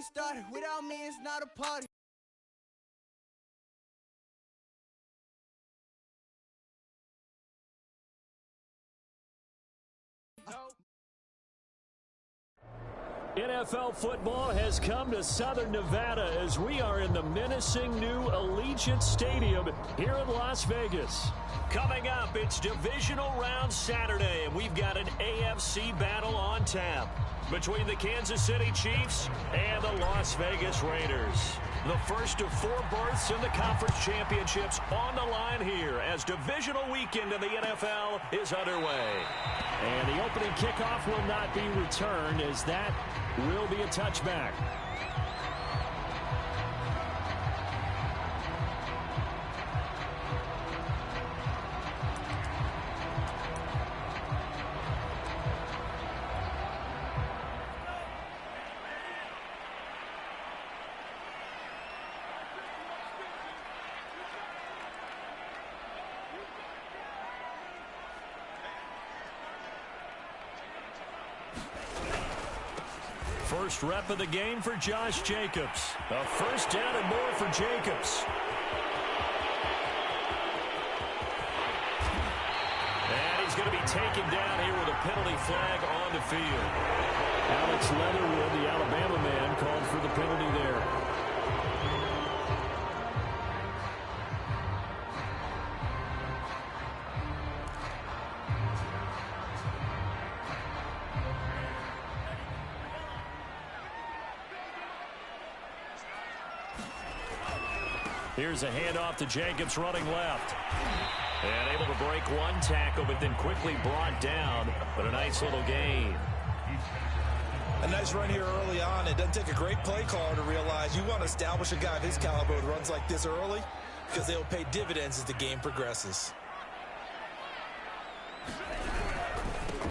started. Without me, it's not a party. NFL football has come to Southern Nevada as we are in the menacing new Allegiant Stadium here in Las Vegas. Coming up, it's divisional round Saturday, and we've got an AFC battle on tap between the Kansas City Chiefs and the Las Vegas Raiders. The first of 4 berths in the conference championships on the line here as divisional weekend in the NFL is underway. And the opening kickoff will not be returned as that will be a touchback. First rep of the game for Josh Jacobs. A first down and more for Jacobs. And he's going to be taken down here with a penalty flag on the field. Alex Leatherwood, the Alabama man, called for the penalty there. Here's a handoff to Jacobs running left. And able to break one tackle, but then quickly brought down. But a nice little gain. A nice run here early on. It doesn't take a great play caller to realize you want to establish a guy of his caliber who runs like this early because they'll pay dividends as the game progresses.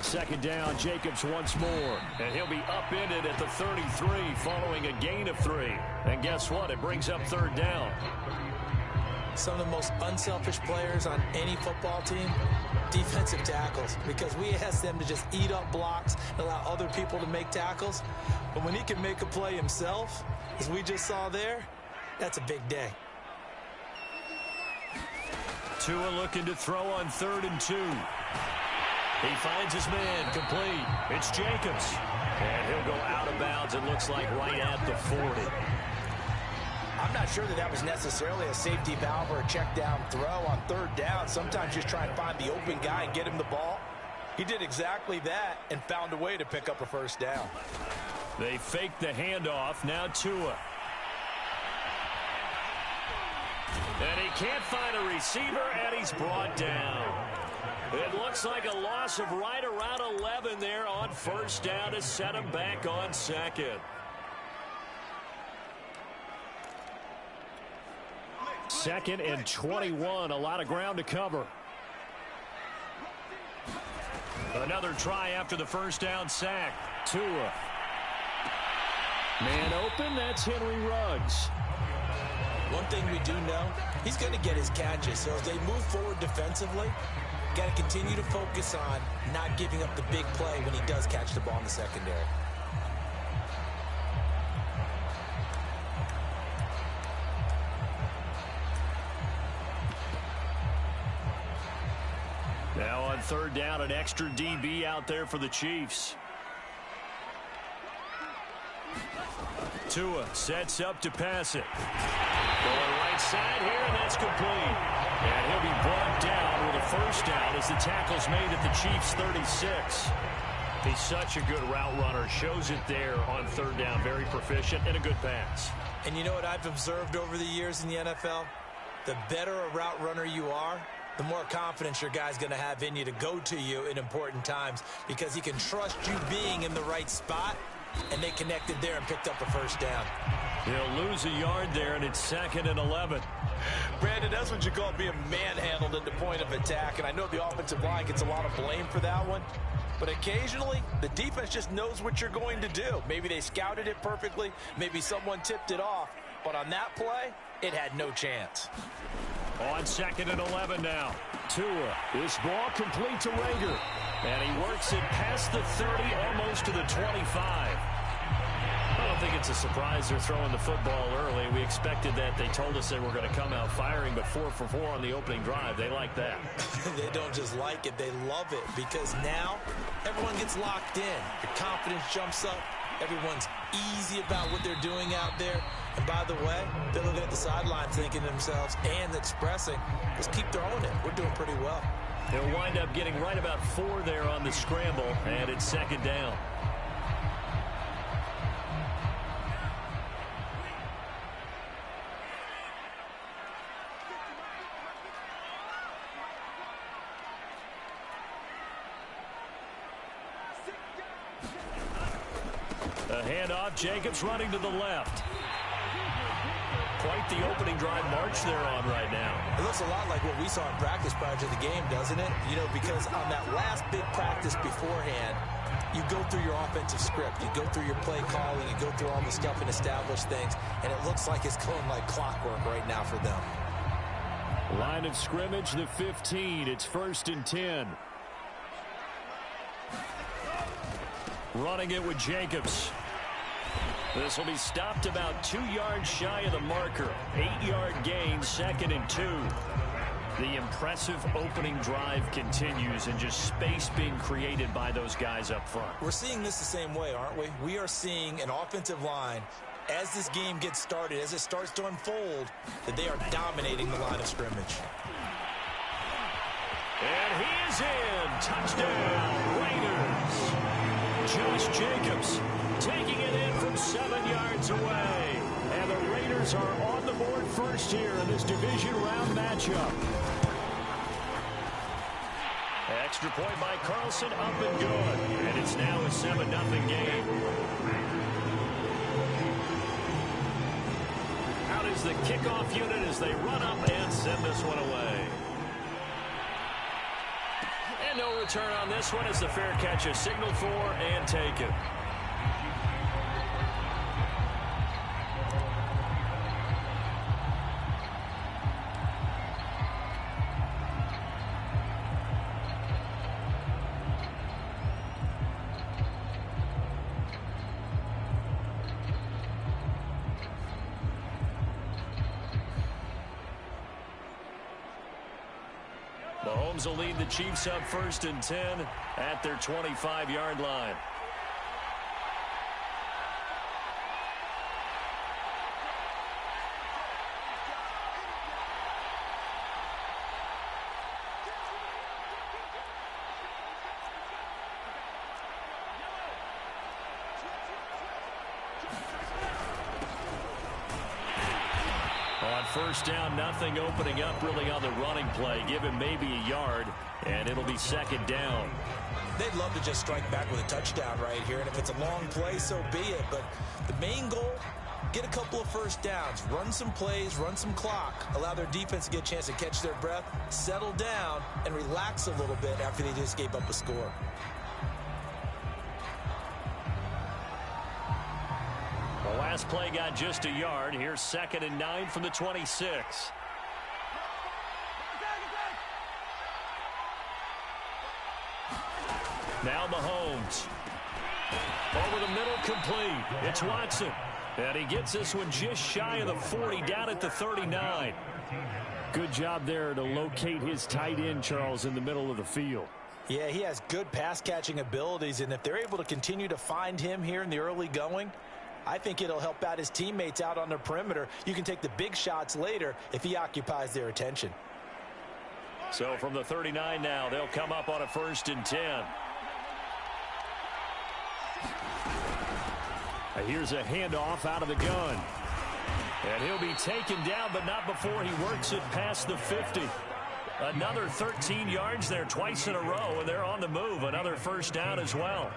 Second down, Jacobs once more. And he'll be upended at the 33 following a gain of 3. And guess what? It brings up third down. Some of the most unselfish players on any football team, defensive tackles, because we ask them to just eat up blocks and allow other people to make tackles. But when he can make a play himself, as we just saw there, that's a big day. Tua looking to throw on 3rd and 2. He finds his man, complete. It's Jacobs. And he'll go out of bounds, it looks like, right at the 40. I'm not sure that was necessarily a safety valve or a check down throw on 3rd down. Sometimes just try and find the open guy and get him the ball. He did exactly that and found a way to pick up a first down. They faked the handoff. Now Tua. And he can't find a receiver, and he's brought down. It looks like a loss of right around 11 there on 1st down to set him back on 2nd. 2nd and 21, a lot of ground to cover. Another try after the 1st down sack. Tua. Man open, that's Henry Ruggs. One thing we do know, he's going to get his catches. So as they move forward defensively, got to continue to focus on not giving up the big play when he does catch the ball in the secondary. Now on 3rd down, an extra DB out there for the Chiefs. Tua sets up to pass it. Going right side here, and that's complete. And he'll be brought down with a 1st down as the tackle's made at the Chiefs' 36. He's such a good route runner. Shows it there on 3rd down. Very proficient and a good pass. And you know what I've observed over the years in the NFL? The better a route runner you are, the more confidence your guy's going to have in you to go to you in important times because he can trust you being in the right spot, and they connected there and picked up a 1st down. He'll lose a yard there, and it's 2nd and 11. Brandon, that's what you call being manhandled at the point of attack, and I know the offensive line gets a lot of blame for that one, but occasionally the defense just knows what you're going to do. Maybe they scouted it perfectly, maybe someone tipped it off, but on that play, it had no chance. On 2nd and 11 now. Tua, this ball complete to Rager. And he works it past the 30, almost to the 25. I don't think it's it's a surprise they're throwing the football early. We expected that. They told us they were going to come out firing, but 4 for 4 on the opening drive. They like that. They don't just like it, they love it, because now everyone gets locked in. Your confidence jumps up. Everyone's easy about what they're doing out there. And by the way, they're looking at the sideline thinking to themselves and expressing, just keep throwing it. We're doing pretty well. They'll wind up getting right about 4 there on the scramble, and it's second down. A handoff, Jacobs running to the left. Quite the opening drive march they're on right now. It looks a lot like what we saw in practice prior to the game, doesn't it? You know, because on that last big practice beforehand, you go through your offensive script, you go through your play calling, you go through all the stuff and establish things, and it looks like it's going like clockwork right now for them. Line of scrimmage, the 15. It's 1st and 10. Running it with Jacobs. This will be stopped about 2 yards shy of the marker. 8-yard gain, 2nd and 2. The impressive opening drive continues, and just space being created by those guys up front. We're seeing this the same way, aren't we? We are seeing an offensive line, as this game gets started, as it starts to unfold, that they are dominating the line of scrimmage. And he is in. Touchdown, Raiders. Josh Jacobs taking it in from 7 yards away. And the Raiders are on the board first here in this division round matchup. Extra point by Carlson, up and good. And it's now a 7-0 game. Out is the kickoff unit as they run up and send this one away. And no return on this one as the fair catch is signaled for and taken. Mahomes will lead the Chiefs up 1st and 10 at their 25-yard line. On 1st down, nothing, opening up really on the running play. Give him maybe a yard, and it'll be 2nd down. They'd love to just strike back with a touchdown right here, and if it's a long play, so be it. But the main goal, get a couple of 1st downs, run some plays, run some clock, allow their defense to get a chance to catch their breath, settle down, and relax a little bit after they just gave up a score. The last play got just a yard. Here's 2nd and 9 from the 26. Now Mahomes. Over the middle, complete. It's Watson. And he gets this one just shy of the 40, down at the 39. Good job there to locate his tight end, Charles, in the middle of the field. Yeah, he has good pass-catching abilities, and if they're able to continue to find him here in the early going, I think it'll help out his teammates out on the perimeter. You can take the big shots later if he occupies their attention. So from the 39 now, they'll come up on a 1st and 10. Here's a handoff out of the gun. And he'll be taken down, but not before he works it past the 50. Another 13 yards there twice in a row, and they're on the move. Another 1st down as well.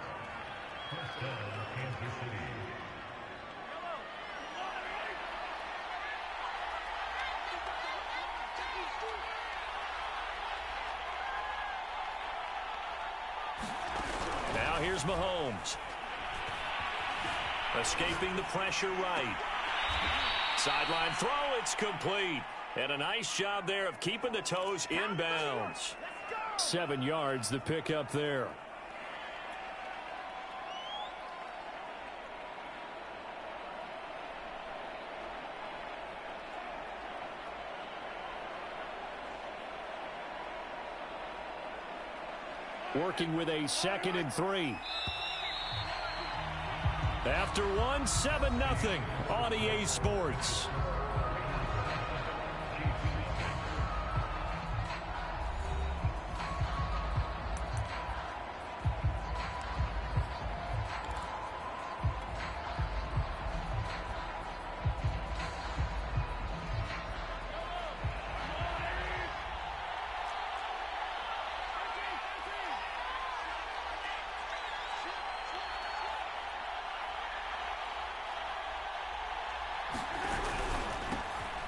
Now here's Mahomes. Escaping the pressure right. Sideline throw, it's complete. And a nice job there of keeping the toes inbounds. 7 yards, the pickup there. working with a 2nd and 3. After one, 7-0 on EA Sports.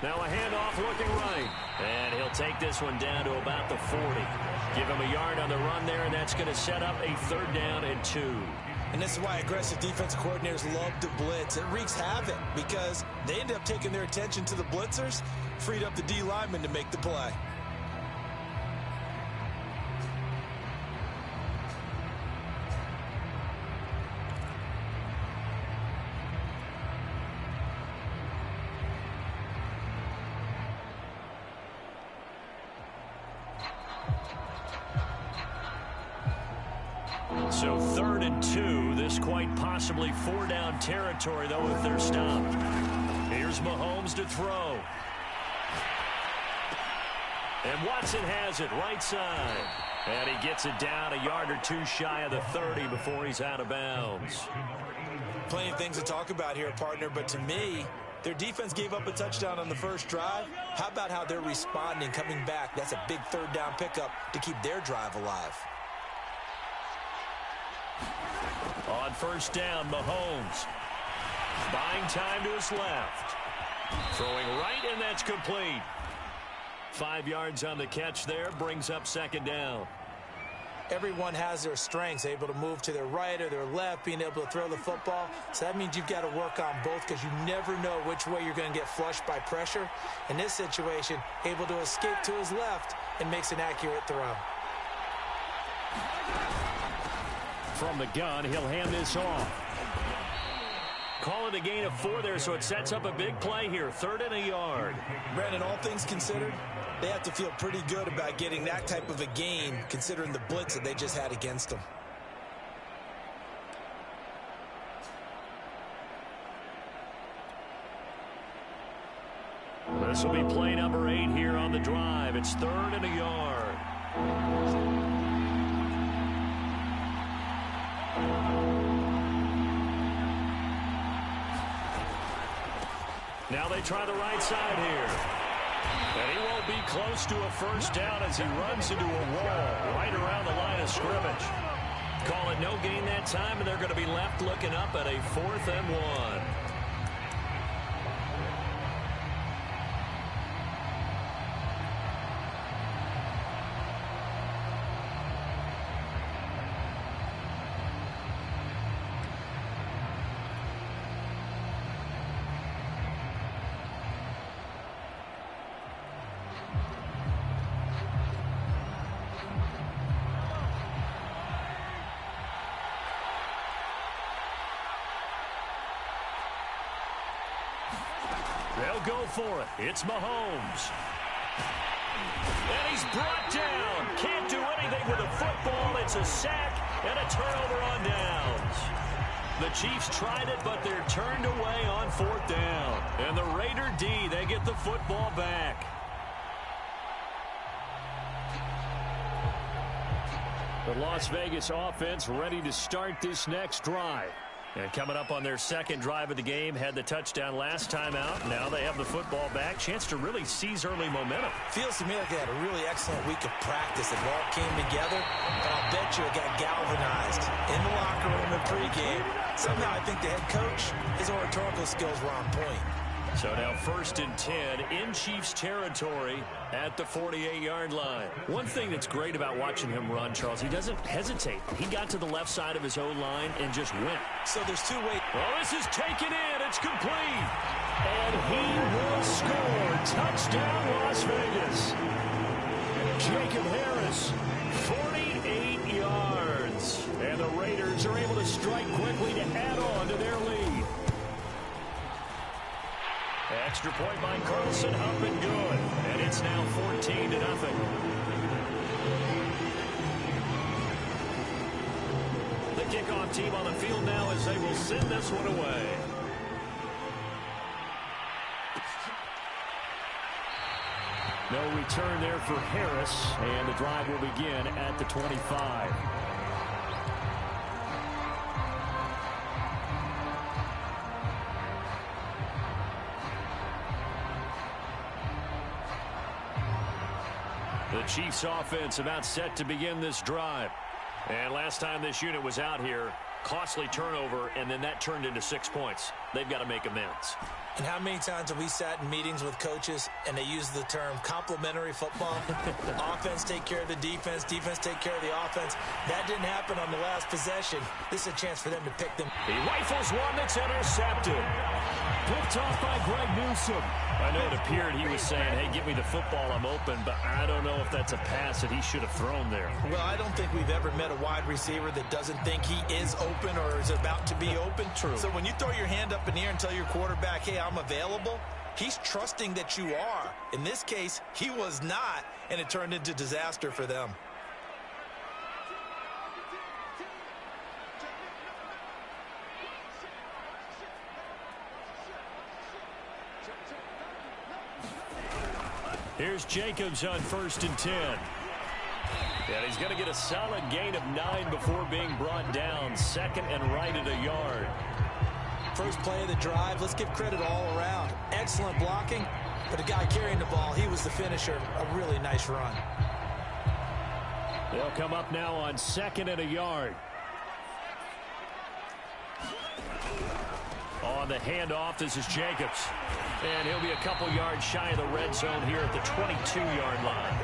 Now a handoff looking right. And he'll take this one down to about the 40. Give him a yard on the run there, and that's going to set up a 3rd down and 2. And this is why aggressive defense coordinators love to blitz. It wreaks havoc because they end up taking their attention to the blitzers, freed up the D lineman to make the play. So 3rd and 2. This quite possibly 4-down territory, though, if they're stopped. Here's Mahomes to throw. And Watson has it right side. And he gets it down a yard or 2 shy of the 30 before he's out of bounds. Plenty of things to talk about here, partner, but to me, their defense gave up a touchdown on the first drive. How about how they're responding, coming back? That's a big 3rd down pickup to keep their drive alive. On 1st down, Mahomes. Buying time to his left. Throwing right, and that's complete. 5 yards on the catch there, brings up 2nd down. Everyone has their strengths, able to move to their right or their left, being able to throw the football. So that means you've got to work on both because you never know which way you're going to get flushed by pressure. In this situation, able to escape to his left and makes an accurate throw. From the gun, he'll hand this off. Call it a gain of 4 there, so it sets up a big play here. 3rd and a yard. Brandon, all things considered, they have to feel pretty good about getting that type of a gain, considering the blitz that they just had against them. This will be play number 8 here on the drive. It's 3rd and a yard. Now they try the right side here. And he won't be close to a 1st down as he runs into a wall right around the line of scrimmage. Call it no gain that time, and they're going to be left looking up at a 4th and 1. They'll go for it. It's Mahomes. And he's brought down. Can't do anything with the football. It's a sack and a turnover on downs. The Chiefs tried it, but they're turned away on 4th down. And the Raider D, they get the football back. The Las Vegas offense ready to start this next drive. And coming up on their 2nd drive of the game, had the touchdown last time out. Now they have the football back. Chance to really seize early momentum. Feels to me like they had a really excellent week of practice. It all came together, and I'll bet you it got galvanized in the locker room and pregame. Somehow I think the head coach, his oratorical skills were on point. So now 1st and 10 in Chiefs territory at the 48-yard line. One thing that's great about watching him run, Charles, he doesn't hesitate. He got to the left side of his O-line and just went. So there's 2 ways. Well, this is taken in. It's complete. And he will score. Touchdown, Las Vegas. Jacob Harris, 48 yards. And the Raiders are able to strike quickly to add on to their lead. Extra point by Carlson, up and good. And it's now 14-0. kickoff team on the field now as they will send this one away. No return there for Harris, and the drive will begin at the 25. The Chiefs offense about set to begin this drive. And last time this unit was out here, costly turnover, and then that turned into 6 points. They've got to make amends. And how many times have we sat in meetings with coaches and they use the term complementary football? Offense take care of the defense, defense take care of the offense. That didn't happen on the last possession. This is a chance for them to pick them. He rifles one that's intercepted. Picked off by Greg Newsome. I know it appeared he was saying, hey, give me the football, I'm open, but I don't know if that's a pass that he should have thrown there. Well, I don't think we've ever met a wide receiver that doesn't think he is open or is about to be open. True. So when you throw your hand up in the air and tell your quarterback, hey, I'm available, he's trusting that you are. In this case, he was not, and it turned into disaster for them. Here's Jacobs on 1st and 10. And he's going to get a solid gain of 9 before being brought down. 2nd and right at a yard. First play of the drive, let's give credit all around. Excellent blocking, but the guy carrying the ball, he was the finisher. A really nice run. They'll come up now on 2nd and a yard. On the handoff, this is Jacobs. And he'll be a couple yards shy of the red zone here at the 22-yard line.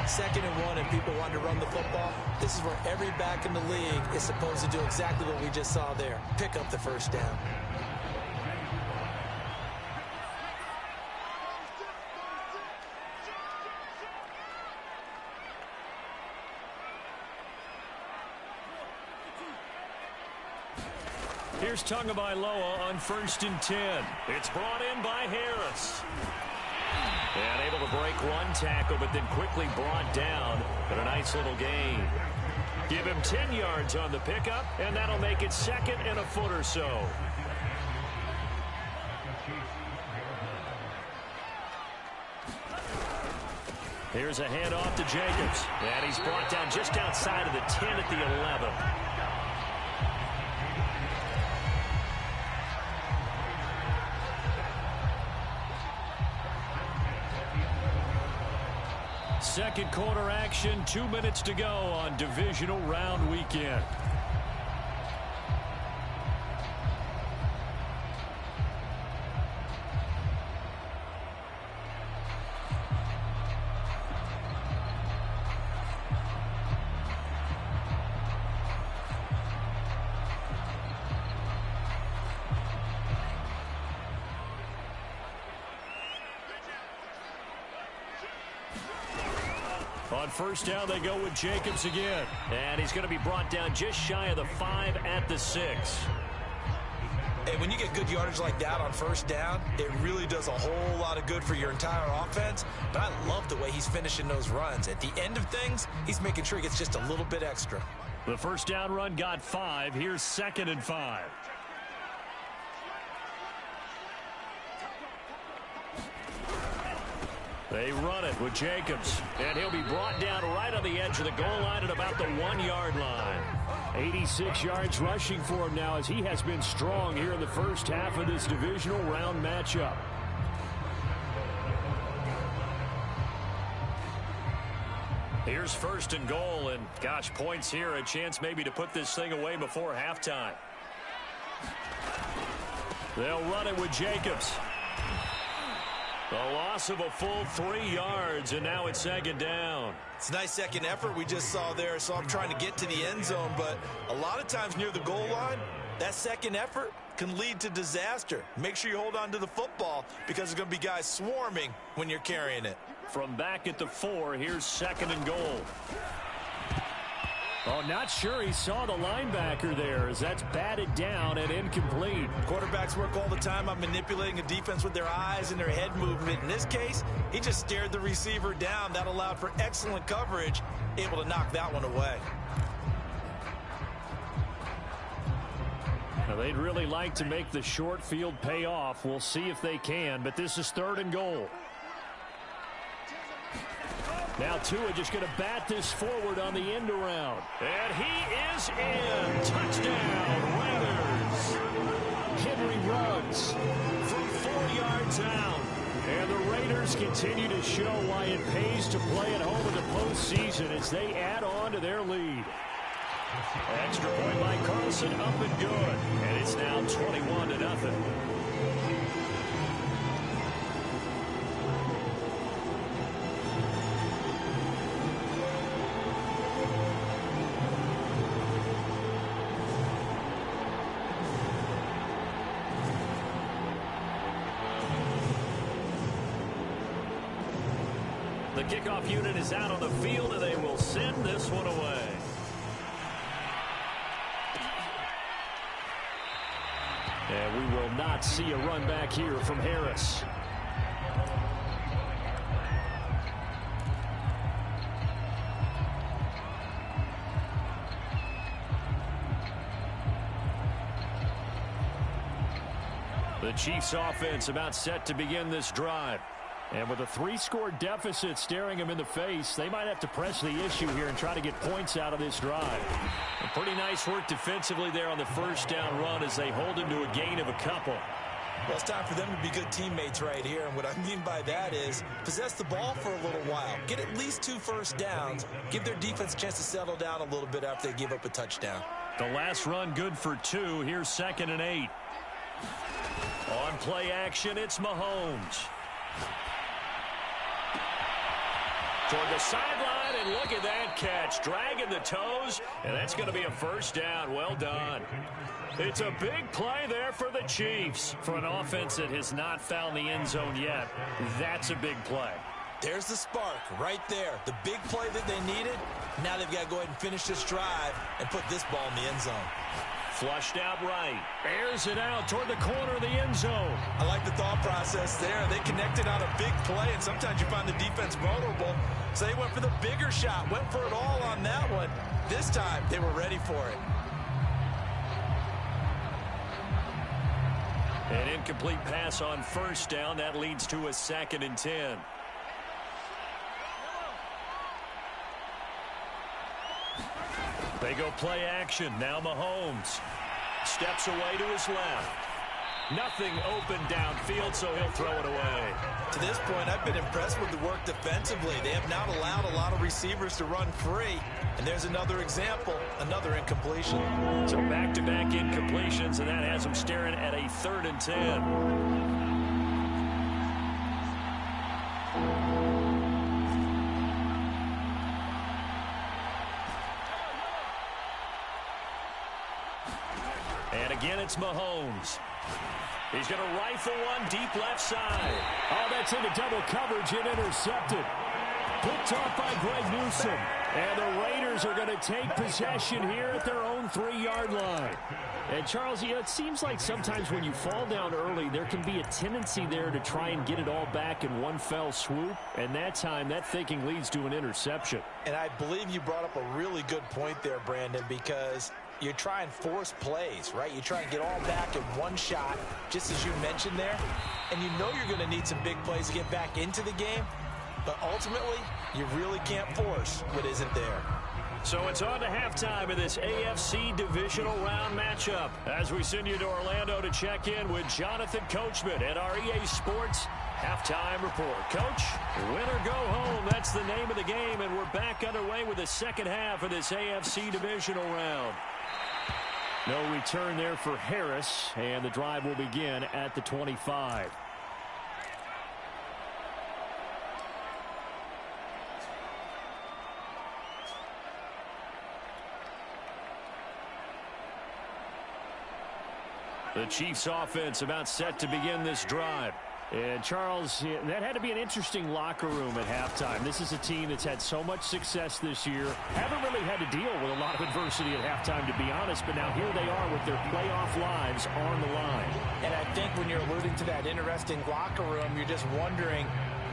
2nd and 1, and people want to run the football. This is where every back in the league is supposed to do exactly what we just saw there. Pick up the first down. Here's Tagovailoa on 1st and 10. It's brought in by Harris. And able to break one tackle, but then quickly brought down. But a nice little gain. Give him 10 yards on the pickup, and that'll make it 2nd and a foot or so. Here's a handoff to Jacobs. And he's brought down just outside of the 10 at the 11. Second quarter action, 2 minutes to go on divisional round weekend. On 1st down, they go with Jacobs again. And he's going to be brought down just shy of the 5 at the 6. Hey, when you get good yardage like that on 1st down, it really does a whole lot of good for your entire offense. But I love the way he's finishing those runs. At the end of things, he's making sure he gets just a little bit extra. The 1st down run got 5. Here's 2nd and 5. They run it with Jacobs, and he'll be brought down right on the edge of the goal line at about the 1-yard line. 86 yards rushing for him now as he has been strong here in the first half of this divisional round matchup. Here's 1st and goal, and gosh, points here, a chance maybe to put this thing away before halftime. They'll run it with Jacobs. The loss of a full 3 yards, and now it's 2nd down. It's a nice second effort we just saw there, so I'm trying to get to the end zone, but a lot of times near the goal line, that second effort can lead to disaster. Make sure you hold on to the football because there's going to be guys swarming when you're carrying it. From back at the 4, here's 2nd and goal. Oh, not sure he saw the linebacker there as that's batted down and incomplete. Quarterbacks work all the time on manipulating a defense with their eyes and their head movement. In this case, he just stared the receiver down. That allowed for excellent coverage, able to knock that one away. Now, they'd really like to make the short field pay off. We'll see if they can, but this is 3rd and goal. Now Tua just going to bat this forward on the end around. And he is in. Touchdown, Raiders. Henry runs from 4 yards out. And the Raiders continue to show why it pays to play at home in the postseason as they add on to their lead. Extra point by Carlson, up and good. And it's now 21-0. The kickoff unit is out on the field, and they will send this one away. And we will not see a run back here from Harris. The Chiefs offense about set to begin this drive. And with a 3-score deficit staring them in the face, they might have to press the issue here and try to get points out of this drive. And pretty nice work defensively there on the first down run as they hold him to a gain of a couple. Well, it's time for them to be good teammates right here. And what I mean by that is possess the ball for a little while. Get at least 2 first downs. Give their defense a chance to settle down a little bit after they give up a touchdown. The last run good for 2. Here's 2nd and 8. On play action, it's Mahomes. Toward the sideline, and look at that catch. Dragging the toes, and that's going to be a first down. Well done. It's a big play there for the Chiefs. For an offense that has not found the end zone yet, that's a big play. There's the spark right there. The big play that they needed. Now they've got to go ahead and finish this drive and put this ball in the end zone. Flushed out right. Airs it out toward the corner of the end zone. I like the thought process there. They connected on a big play, and sometimes you find the defense vulnerable. So they went for the bigger shot, went for it all on that one. This time, they were ready for it. An incomplete pass on first down. That leads to a 2nd and 10. They go play action. Now Mahomes steps away to his left. Nothing open downfield, so he'll throw it away. To this point, I've been impressed with the work defensively. They have not allowed a lot of receivers to run free. And there's another example, another incompletion. So back-to-back incompletions, and that has them staring at a 3rd and 10. And again, it's Mahomes. He's going to rifle one deep left side. Oh, that's into double coverage and intercepted. Picked off by Greg Newsom. And the Raiders are going to take possession here at their own 3-yard line. And, Charles, you know, it seems like sometimes when you fall down early, there can be a tendency there to try and get it all back in one fell swoop. And that time, that thinking leads to an interception. And I believe you brought up a really good point there, Brandon, because you try and force plays, right? You try and get all back in one shot, just as you mentioned there. And you know you're going to need some big plays to get back into the game. But ultimately, you really can't force what isn't there. So it's on to halftime of this AFC divisional round matchup as we send you to Orlando to check in with Jonathan Coachman at our EA Sports Halftime Report. Coach, win or go home, that's the name of the game, and we're back underway with the second half of this AFC divisional round. No return there for Harris, and the drive will begin at the 25. The Chiefs offense about set to begin this drive. And, Charles, that had to be an interesting locker room at halftime. This is a team that's had so much success this year. Haven't really had to deal with a lot of adversity at halftime, to be honest. But now here they are with their playoff lives on the line. And I think when you're alluding to that interesting locker room, you're just wondering,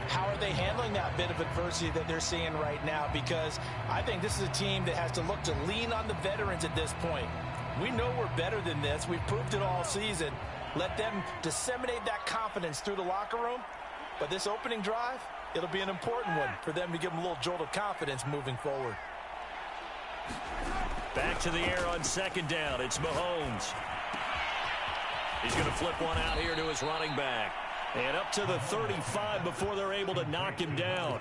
how are they handling that bit of adversity that they're seeing right now? Because I think this is a team that has to look to lean on the veterans at this point. We know we're better than this. We've proved it all season. Let them disseminate that confidence through the locker room. But this opening drive, it'll be an important one for them to give them a little jolt of confidence moving forward. Back to the air on second down. It's Mahomes. He's going to flip one out here to his running back. And up to the 35 before they're able to knock him down.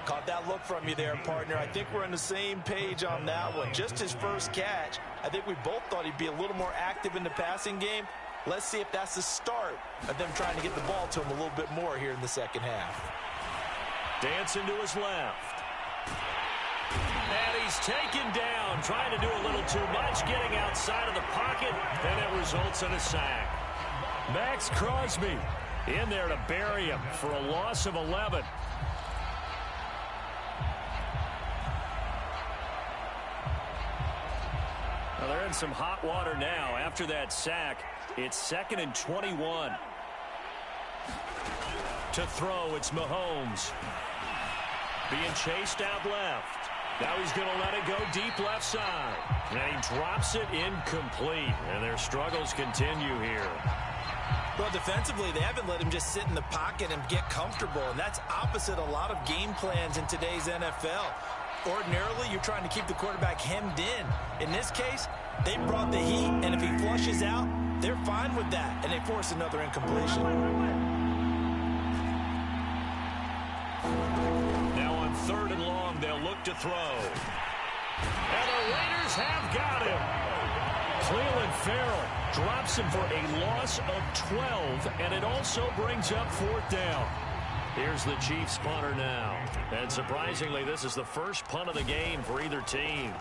Caught that look from you there, partner. I think we're on the same page on that one. Just his first catch. I think we both thought he'd be a little more active in the passing game. Let's see if that's the start of them trying to get the ball to him a little bit more here in the second half. Dancing to his left. And he's taken down, trying to do a little too much, getting outside of the pocket, and it results in a sack. Max Crosby in there to bury him for a loss of 11. Well, they're in some hot water now. After that sack, it's 2nd and 21. To throw, it's Mahomes. Being chased out left. Now he's going to let it go deep left side. And he drops it incomplete. And their struggles continue here. Well, defensively, they haven't let him just sit in the pocket and get comfortable. And that's opposite a lot of game plans in today's NFL. Ordinarily, you're trying to keep the quarterback hemmed in. In this case, they brought the heat, and if he flushes out, they're fine with that, and they force another incompletion. Now on 3rd and long, they'll look to throw. And the Raiders have got him. Cleveland Farrell drops him for a loss of 12, and it also brings up 4th down. Here's the Chiefs punter now. And surprisingly, this is the first punt of the game for either team.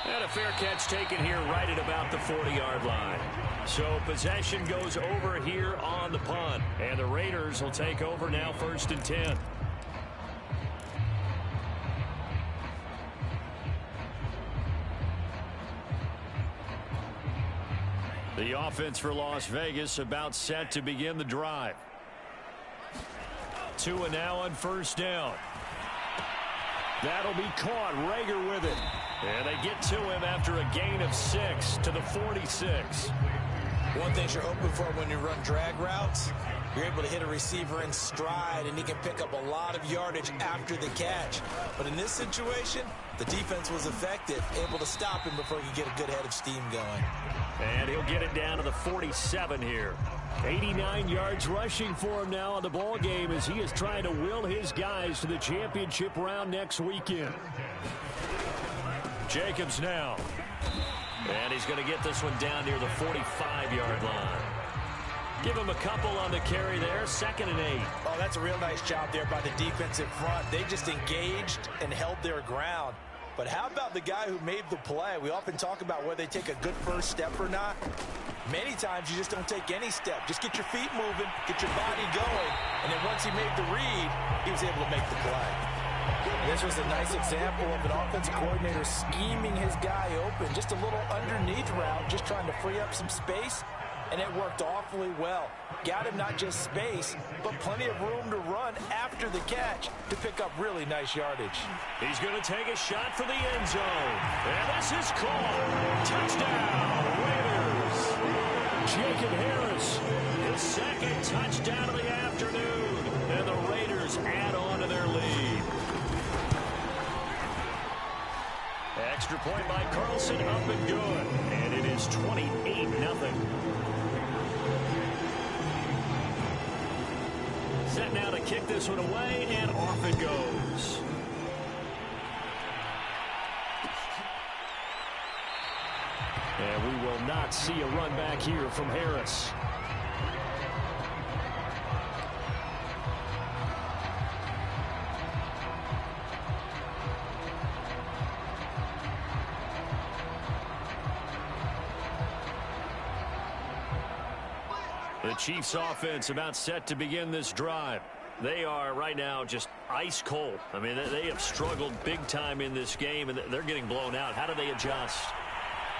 And a fair catch taken here right at about the 40-yard line. So possession goes over here on the punt. And the Raiders will take over now 1st and 10. The offense for Las Vegas about set to begin the drive. Tua now on 1st down. That'll be caught. Rager with it. And they get to him after a gain of 6 to the 46. One thing you're hoping for when you run drag routes, you're able to hit a receiver in stride, and he can pick up a lot of yardage after the catch. But in this situation, the defense was effective, able to stop him before he could get a good head of steam going. And he'll get it down to the 47 here. 89 yards rushing for him now in the ball game as he is trying to will his guys to the championship round next weekend. Jacobs now. And he's going to get this one down near the 45-yard line. Give him a couple on the carry there. 2nd and 8. Oh, that's a real nice job there by the defensive front. They just engaged and held their ground. But how about the guy who made the play? We often talk about whether they take a good first step or not. Many times you just don't take any step. Just get your feet moving, get your body going, and then once he made the read, he was able to make the play. This was a nice example of an offensive coordinator scheming his guy open. Just a little underneath route, just trying to free up some space, and it worked awfully well. Got him not just space, but plenty of room to run after the catch to pick up really nice yardage. He's going to take a shot for the end zone. And this is caught. Touchdown, Raiders. Jacob Harris, his 2nd touchdown of the afternoon. And the Raiders add on to their lead. Extra point by Carlson, up and good. And it is 28-0. Set now to kick this one away, and off it goes. And we will not see a run back here from Harris. The Chiefs offense about set to begin this drive. They are right now just ice cold. I mean, they have struggled big time in this game, and they're getting blown out. How do they adjust?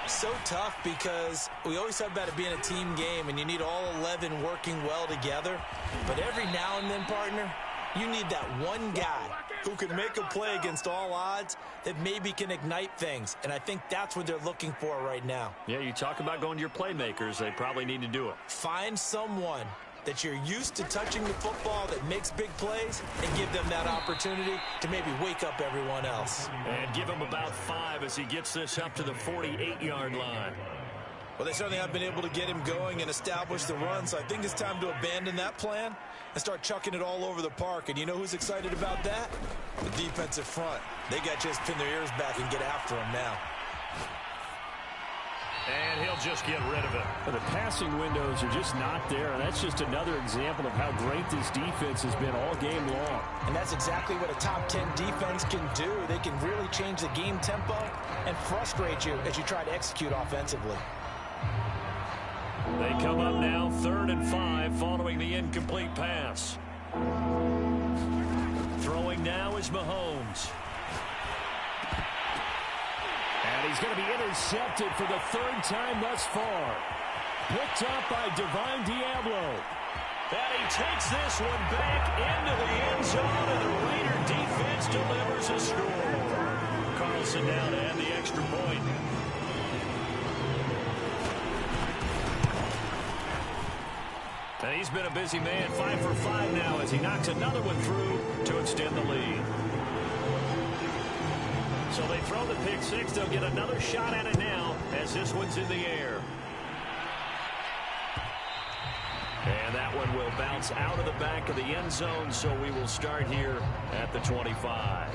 So tough because we always talk about it being a team game, and you need all 11 working well together. But every now and then, partner, you need that one guy who can make a play against all odds that maybe can ignite things. And I think that's what they're looking for right now. Yeah, you talk about going to your playmakers. They probably need to do it. Find someone that you're used to touching the football that makes big plays and give them that opportunity to maybe wake up everyone else. And give him about 5 as he gets this up to the 48-yard line. Well, they certainly have been able to get him going and establish the run, so I think it's time to abandon that plan and start chucking it all over the park. And you know who's excited about that? The defensive front. They got to just pin their ears back and get after him now. And he'll just get rid of it. But the passing windows are just not there, and that's just another example of how great this defense has been all game long. And that's exactly what a top 10 defense can do. They can really change the game tempo and frustrate you as you try to execute offensively. They come up now 3rd and 5 following the incomplete pass. Throwing now is Mahomes. And he's going to be intercepted for the 3rd time thus far. Picked up by Dffl. And he takes this one back into the end zone, and the Raider defense delivers a score. Carlson down to add the extra point. And he's been a busy man, 5 for 5 now as he knocks another one through to extend the lead. So they throw the pick 6. They'll get another shot at it now as this one's in the air. And that one will bounce out of the back of the end zone, so we will start here at the 25.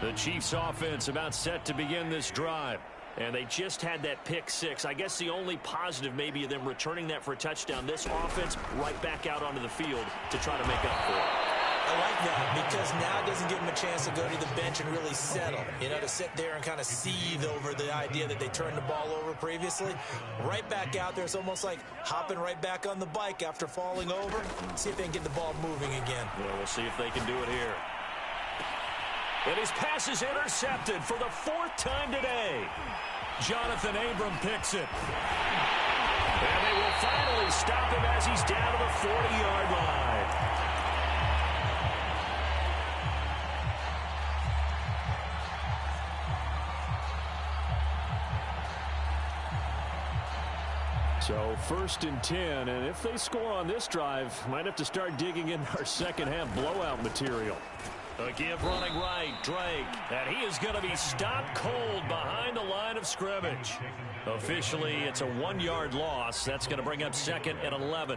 The Chiefs offense about set to begin this drive. And they just had that pick 6. I guess the only positive maybe of them returning that for a touchdown. This offense right back out onto the field to try to make up for it. I like that because now it doesn't give them a chance to go to the bench and really settle. You know, to sit there and kind of seethe over the idea that they turned the ball over previously. Right back out there. It's almost like hopping right back on the bike after falling over. See if they can get the ball moving again. Well, we'll see if they can do it here. And his pass is intercepted for the 4th time today. Jonathan Abram picks it. And they will finally stop him as he's down to the 40-yard line. So 1st and 10, and if they score on this drive, might have to start digging in our second half blowout material. A give running right, Drake, and he is going to be stopped cold behind the line of scrimmage. Officially, it's a 1-yard loss. That's going to bring up 2nd and 11.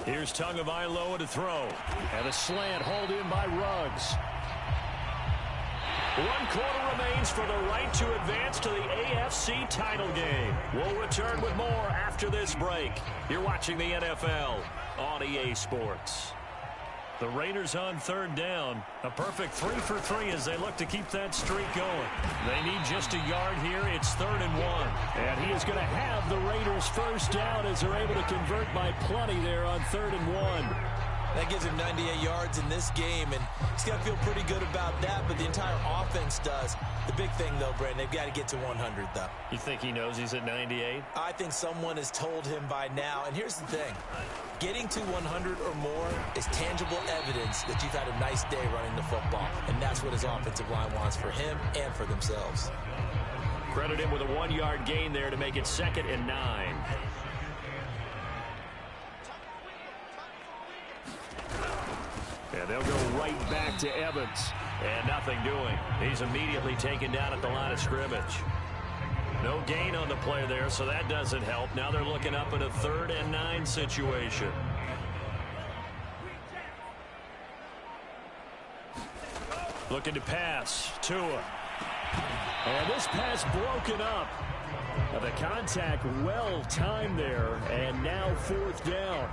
Here's Tagovailoa to throw. And a slant hauled in by Ruggs. 1 quarter remains for the right to advance to the AFC title game. We'll return with more after this break. You're watching the NFL on EA Sports. The Raiders on 3rd down. A perfect 3 for 3 as they look to keep that streak going. They need just a yard here. It's 3rd and 1. And he is going to have the Raiders first down as they're able to convert by plenty there on 3rd and 1. That gives him 98 yards in this game, and he's got to feel pretty good about that, but the entire offense does. The big thing, though, Brandon, they've got to get to 100, though. You think he knows he's at 98? I think someone has told him by now, and here's the thing. Getting to 100 or more is tangible evidence that you've had a nice day running the football, and that's what his offensive line wants for him and for themselves. Credit him with a 1-yard gain there to make it 2nd and 9. And they'll go right back to Evans. And nothing doing. He's immediately taken down at the line of scrimmage. No gain on the play there, so that doesn't help. Now they're looking up at a 3rd and 9 situation. Looking to pass. Tua. And this pass broken up. The contact well timed there, and now 4th down.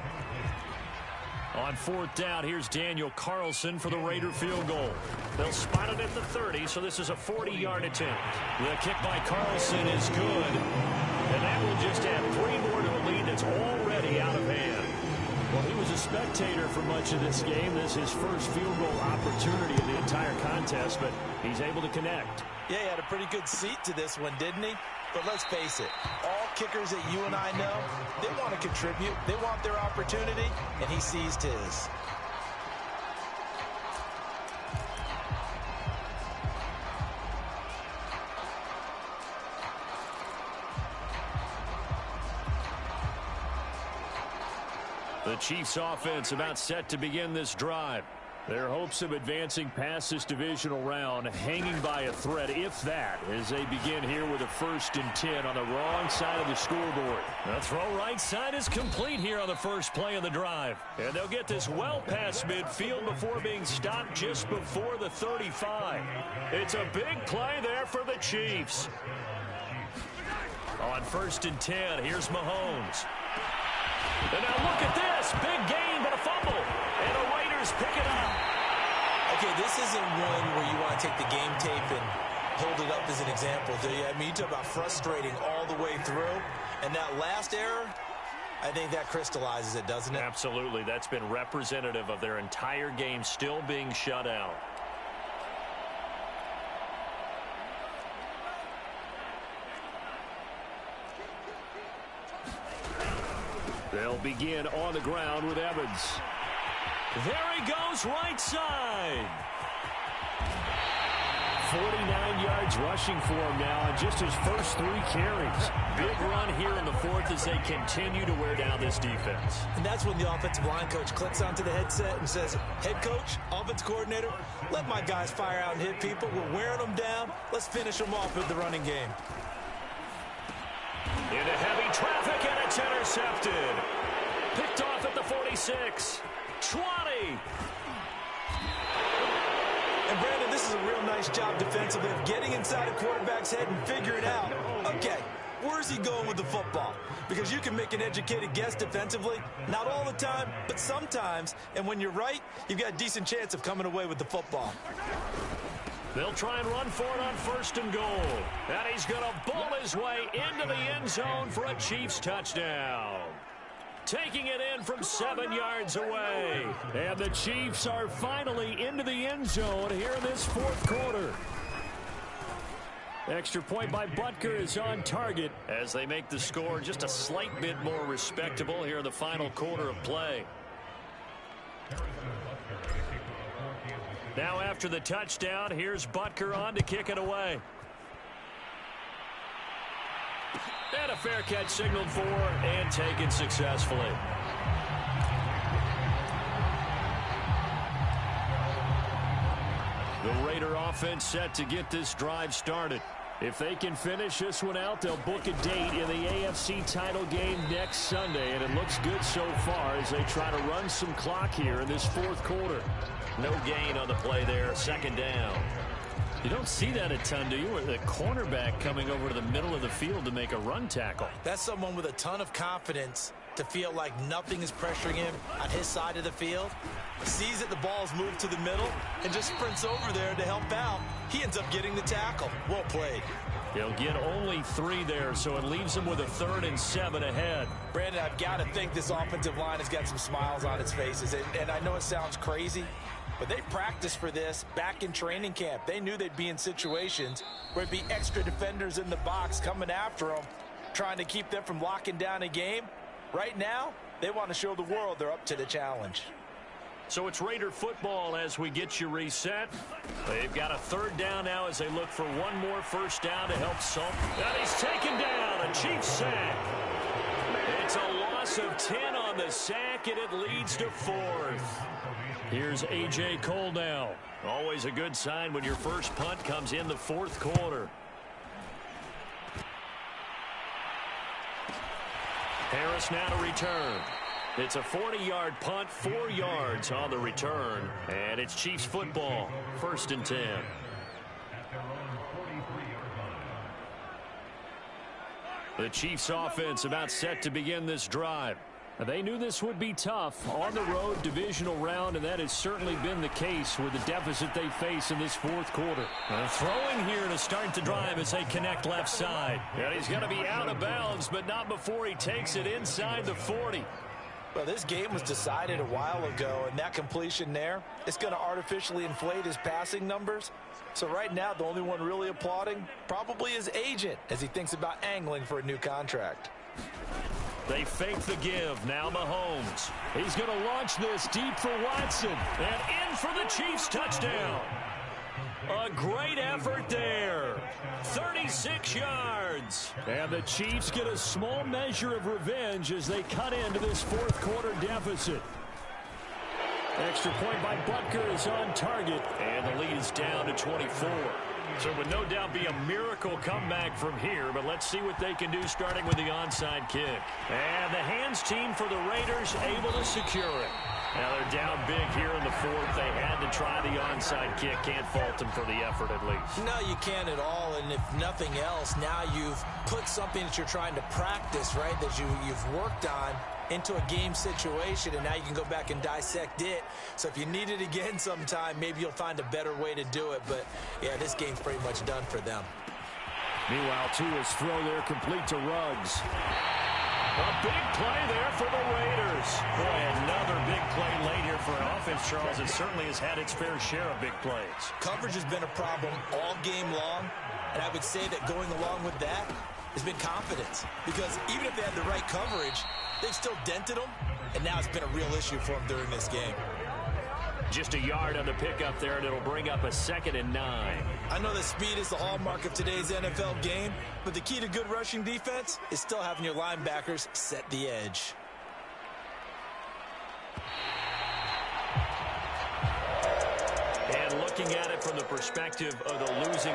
On 4th down, here's Daniel Carlson for the Raider field goal. They'll spot it at the 30, so this is a 40-yard attempt. The kick by Carlson is good. And that will just add 3 more to a lead and it's already out of hand. Well, he was a spectator for much of this game. This is his first field goal opportunity of the entire contest, but he's able to connect. Yeah, he had a pretty good seat to this one, didn't he? But let's face it, all kickers that you and I know, they want to contribute. They want their opportunity, and he seized his. The Chiefs offense about set to begin this drive. Their hopes of advancing past this divisional round hanging by a thread, if that, as they begin here with a 1st and 10 on the wrong side of the scoreboard. The throw right side is complete here on the first play of the drive. And they'll get this well past midfield before being stopped just before the 35. It's a big play there for the Chiefs. On 1st and 10, here's Mahomes. And now look at this. Big gain, but a fumble. And the Raiders pick it up. Okay, this isn't one where you want to take the game tape and hold it up as an example, do you? I mean, you talk about frustrating all the way through. And that last error, I think that crystallizes it, doesn't it? Absolutely. That's been representative of their entire game still being shut out. They'll begin on the ground with Evans. There he goes, right side. 49 yards rushing for him now on just his first 3 carries. Big run here in the 4th as they continue to wear down this defense. And that's when the offensive line coach clicks onto the headset and says, head coach, offense coordinator, let my guys fire out and hit people. We're wearing them down. Let's finish them off with the running game. Into heavy traffic, and it's intercepted. Picked off at the 46. 20. And Brandon, this is a real nice job defensively of getting inside a quarterback's head and figuring out, okay, where's he going with the football? Because you can make an educated guess defensively, not all the time, but sometimes. And when you're right, you've got a decent chance of coming away with the football. They'll try and run for it on 1st and goal. And he's going to bowl his way into the end zone for a Chiefs touchdown. Taking it in from 7 yards away. And the Chiefs are finally into the end zone here in this 4th quarter. Extra point by Butker is on target as they make the score just a slight bit more respectable here in the final quarter of play. Now after the touchdown, here's Butker on to kick it away. And a fair catch signaled for and taken successfully. The Raider offense set to get this drive started. If they can finish this one out, they'll book a date in the AFC title game next Sunday, and it looks good so far as they try to run some clock here in this 4th quarter. No gain on the play there, 2nd down. You don't see that a ton, do you? With the cornerback coming over to the middle of the field to make a run tackle. That's someone with a ton of confidence to feel like nothing is pressuring him on his side of the field. Sees that the ball's moved to the middle and just sprints over there to help out. He ends up getting the tackle. Well played. He'll get only 3 there, so it leaves him with a 3rd and 7 ahead. Brandon, I've got to think this offensive line has got some smiles on its faces. And I know it sounds crazy, but they practiced for this back in training camp. They knew they'd be in situations where it'd be extra defenders in the box coming after them, trying to keep them from locking down a game. Right now, they want to show the world they're up to the challenge. So it's Raider football as we get you reset. They've got a 3rd down now as they look for one more 1st down to help Salt. And he's taken down, a Chiefs sack. It's a loss of 10 on the sack, and it leads to 4th. Here's A.J. Cole now. Always a good sign when your first punt comes in the 4th quarter. Harris now to return. It's a 40-yard punt, 4 yards on the return. And it's Chiefs football, 1st and 10. The Chiefs offense about set to begin this drive. They knew this would be tough on the road, divisional round, and that has certainly been the case with the deficit they face in this fourth quarter. Throwing here to start the drive as they connect left side. And he's going to be out of bounds, but not before he takes it inside the 40. Well, this game was decided a while ago, and that completion there, it's going to artificially inflate his passing numbers. So right now, the only one really applauding probably his agent as he thinks about angling for a new contract. They fake the give. Now Mahomes. He's going to launch this deep for Watson. And in for the Chiefs touchdown. A great effort there. 36 yards. And the Chiefs get a small measure of revenge as they cut into this fourth quarter deficit. Extra point by Butker is on target. And the lead is down to 24. So it would no doubt be a miracle comeback from here, but let's see what they can do starting with the onside kick. And the hands team for the Raiders able to secure it. Now they're down big here in the fourth. They had to try the onside kick. Can't fault them for the effort at least. No, you can't at all, and if nothing else, now you've put something that you're trying to practice, right, that you've worked on into a game situation, and now you can go back and dissect it. So if you need it again sometime, maybe you'll find a better way to do it. But, yeah, this game's pretty much done for them. Meanwhile, Tua's throw there complete to Ruggs. A big play there for the Raiders. Boy, another big play late here for an offense, Charles. It certainly has had its fair share of big plays. Coverage has been a problem all game long, and I would say that going along with that has been confidence. Because even if they had the right coverage, they've still dented them, and now it's been a real issue for them during this game. Just a yard on the pickup there, and it'll bring up a 2nd and 9. I know that speed is the hallmark of today's NFL game, but the key to good rushing defense is still having your linebackers set the edge. And looking at it from the perspective of the losing